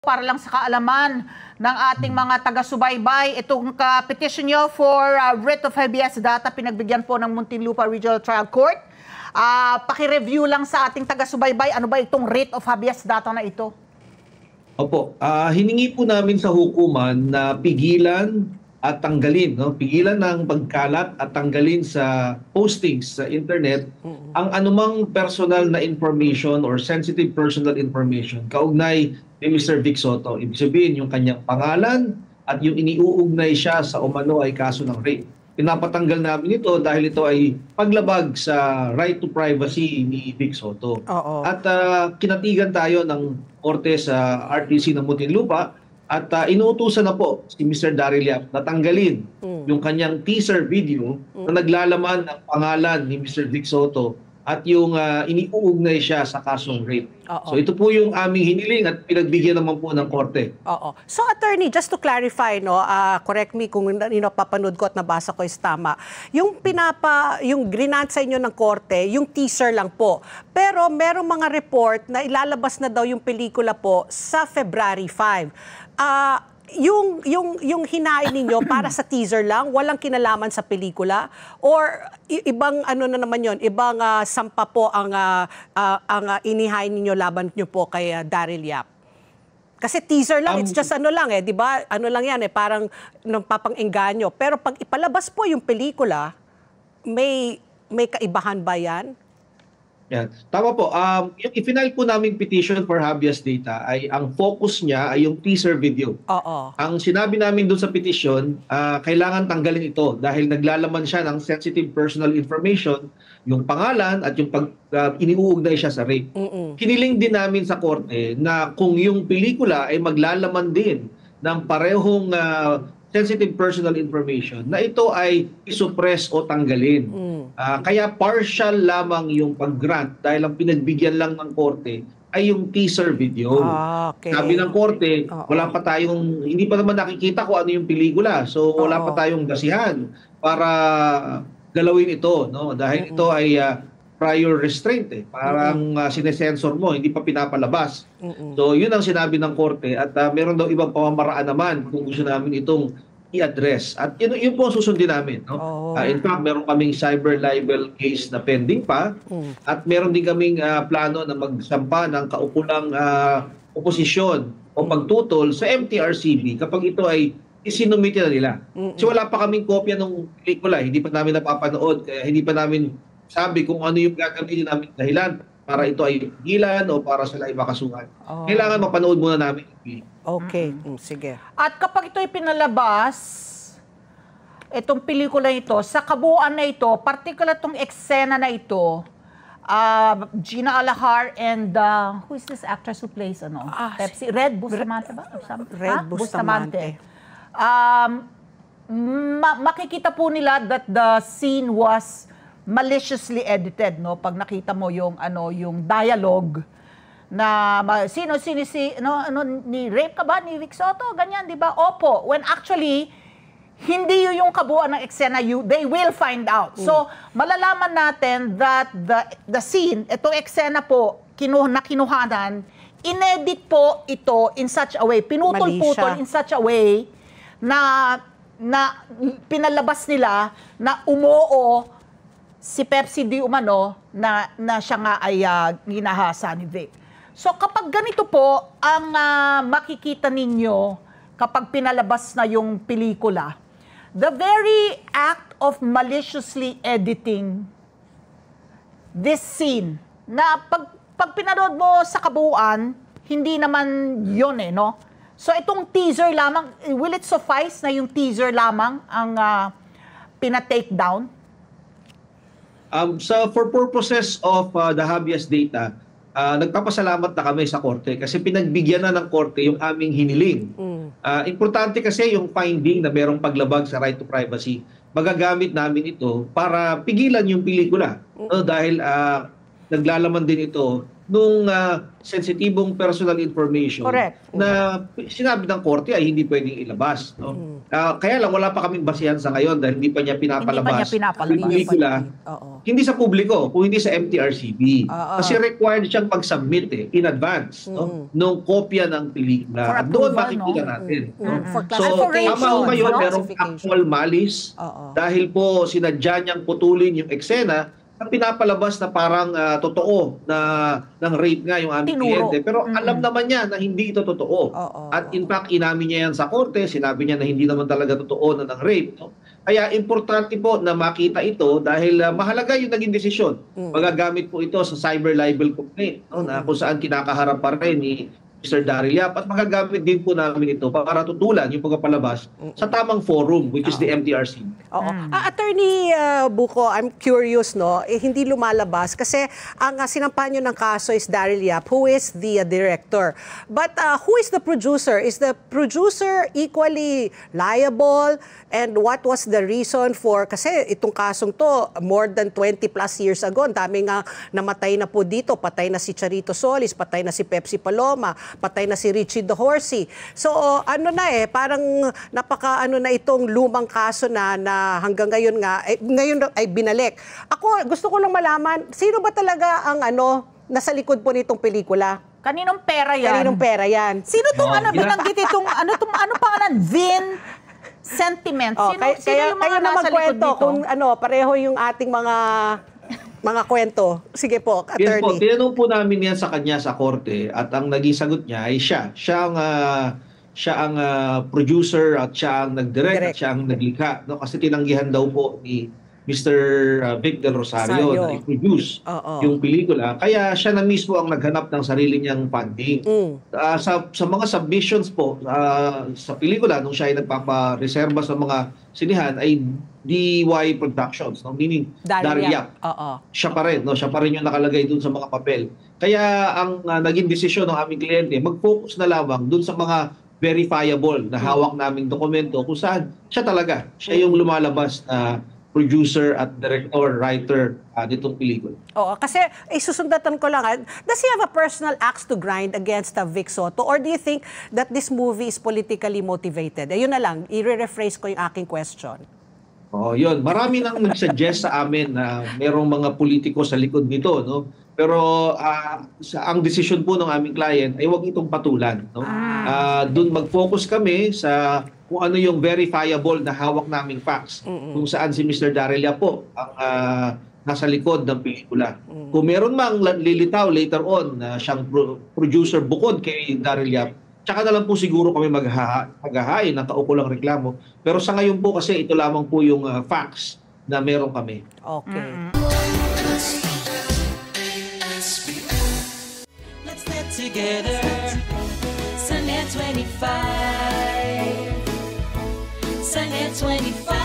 para lang sa kaalaman ng ating mga taga-subaybay. Itong petition nyo for writ of habeas data, pinagbigyan po ng Muntinlupa Regional Trial Court. Paki-review lang sa ating taga-subaybay, ano ba itong writ of habeas data na ito? Opo, hiningi po namin sa hukuman na pigilan at tanggalin, no? Pigilan ng pagkalat at tanggalin sa postings sa internet ang anumang personal na information or sensitive personal information kaugnay ni Mr. Vic Sotto. Ibig sabihin, yung kanyang pangalan at yung iniuugnay siya sa umano ay kaso ng rape. Pinapatanggal namin ito dahil ito ay paglabag sa right to privacy ni Vic Sotto. At kinatigan tayo ng korte sa RTC ng Muntinlupa at inuutusan na po si Mr. Daryl Yap na tanggalin yung kanyang teaser video na naglalaman ng pangalan ni Mr. Vic Sotto at yung iniuugnay siya sa kasong rape. So ito po yung aming hiniling at pinagbigyan naman po ng korte. So attorney, just to clarify, no, correct me kung papanood ko at nabasa ko is tama. Yung grinant sa inyo ng korte, yung teaser lang po. Pero merong mga report na ilalabas na daw yung pelikula po sa February 5. Yung hinain ninyo para sa teaser lang, walang kinalaman sa pelikula, or ibang ano na naman yon, ibang sampa po ang inihain ninyo laban nyo po kay Daryl Yap? Kasi teaser lang, it's just ano lang di ba? Ano lang yan parang papang-engganyo. Pero pag ipalabas po yung pelikula, may kaibahan ba yan? Yan. Tama po. Yung i-final po namin petition for habeas data ay ang focus niya ay yung teaser video. Ang sinabi namin doon sa petition, kailangan tanggalin ito dahil naglalaman siya ng sensitive personal information, yung pangalan at yung iniuugnay siya sa rape. Hiniling din namin sa korte na kung yung pelikula ay maglalaman din ng parehong sensitive personal information, na ito ay isuppress o tanggalin. Kaya partial lamang yung pag-grant dahil ang pinagbigyan lang ng korte ay yung teaser video. Sabi ng korte, wala pa tayong, hindi pa naman nakikita kung ano yung pelikula. So wala pa tayong basihan para galawin ito, no? Dahil ito ay prior restraint parang sinesensor mo, hindi pa pinapalabas. So yun ang sinabi ng korte at meron daw ibang pamamaraan naman kung gusto namin itong i-address. At yun po ang susundin namin. No? In fact, meron kaming cyber libel case na pending pa at meron din kaming plano na magsampa ng kaukulang oposisyon o pagtutol sa MTRCB kapag ito ay isinumite na nila. Kasi wala pa kaming kopya ng pelikula, hindi pa namin napapanood, kaya hindi pa namin sabi kung ano yung gagamitin namin dahilan para ito ay gilan o para sila ay makasuhan. Kailangan mapanood muna namin. Sige. At kapag ito ay pinalabas, itong pelikula ito, sa kabuuan na ito, particular itong eksena na ito, Gina Alahar and who is this actress who plays Pepsi? Red Bustamante ba? Red Bustamante. Makikita po nila that the scene was maliciously edited, no? Pag nakita mo yung yung dialogue na ni rape ka ba ni Vic Sotto, ganyan, di ba? Opo, when actually hindi yung kabuuan ng eksena, they will find out. So malalaman natin that the scene, itong eksena po kinuhanan, inedit po ito in such a way, pinutol-putol in such a way na pinalabas nila na umuo si Pepsi di umano na siya nga ay ginahasa ni Vic. So kapag ganito po ang makikita ninyo kapag pinalabas na yung pelikula, the very act of maliciously editing this scene na pag pinanood mo sa kabuuan, hindi naman yun no? So itong teaser lamang, will it suffice na yung teaser lamang ang pina-take down? For purposes of the habeas data, nagpapasalamat na kami sa korte kasi pinagbigyan na ng korte yung aming hiniling. Importante kasi yung finding na merong paglabag sa right to privacy. Magagamit namin ito para pigilan yung pelikula. No? Dahil naglalaman din ito nung sensitibong personal information Correct. na sinabi ng korte ay hindi pwedeng ilabas. No? Kaya lang wala pa kaming basihan sa ngayon dahil hindi pa niya pinapalabas. Yung pelikula, hindi sa publiko, kung hindi sa MTRCB. Kasi required siyang mag-submit in advance nung kopya ng pelikula. Doon makikita natin. So, tama ko kayo, merong actual malice dahil po sinadya niyang putulin yung eksena na pinapalabas na parang totoo na ng rape nga yung aming kliyente. Pero alam naman niya na hindi ito totoo. At in fact, inamin niya yan sa korte, sinabi niya na hindi naman talaga totoo na ng rape. No? Kaya importante po na makita ito dahil mahalaga yung naging desisyon. Magagamit po ito sa cyber libel complaint, no? Na kung saan kinakaharap pa rin ni Mr. Daryl Yap at magagamit din po namin ito para tutulan yung pagpapalabas sa tamang forum which is the MTRC. Attorney Buko, I'm curious, no? Hindi lumalabas kasi ang sinampan nyo ng kaso is Daryl Yap, who is the director. But who is the producer? Is the producer equally liable? And what was the reason for, kasi itong kasong to, more than 20 plus years ago, ang dami nga namatay na po dito, patay na si Charito Solis, patay na si Pepsi Paloma, patay na si Richie the Horsey. So, parang na itong lumang kaso na hanggang ngayon nga, ngayon ay binalik. Ako, gusto ko lang malaman, sino ba talaga ang nasa likod po nitong pelikula? Kaninong pera yan? Kaninong pera yan? Sino tong binanggit itong, ano pangalan? Vin Sentiment. Sino yung mga nasa likod dito? Kung pareho yung ating mga kwento. Sige po, attorney. Yes po, tinanong po namin yan sa kanya sa korte at ang naging sagot niya ay siya. Siya ang producer at siya ang nag-direct at siya ang naglikha. No? Kasi tinanggihan daw po ni Mr. Vic Del Rosario na i-produce yung pelikula. Kaya siya na mismo ang naghanap ng sarili niyang funding. Sa mga submissions po sa pelikula, nung siya ay nagpapareserba sa mga sinihan, ay DY Productions, no? Meaning Daryl Yap. Siya pa rin, no? Siya pa rin yung nakalagay dun sa mga papel. Kaya ang naging desisyon ng aming kliyente, mag-focus na lamang dun sa mga verifiable na hawak naming dokumento kung saan siya talaga, siya yung lumalabas na producer at director, writer nitong pelikula. Kasi isusundatan ko lang, does he have a personal axe to grind against Vic Soto? Or do you think that this movie is politically motivated? Ayun na lang, i-rephrase ko yung aking question. Yun. Marami nang nag-suggest sa amin na merong mga politiko sa likod nito, no? Pero ang decision po ng aming client ay huwag itong patulan, no? Doon mag-focus kami sa kung ano yung verifiable na hawak naming facts. Kung saan si Mr. Daryl Yap po ang nasa likod ng pelikula. Kung meron mang lilitaw later on na siyang producer bukod kay Daryl Yap, tsaka na lang po siguro kami maghahain ng kaukulang reklamo. Pero sa ngayon po kasi ito lamang po yung facts na meron kami. Okay. Let's get together. Sunday 25. Sunday 25.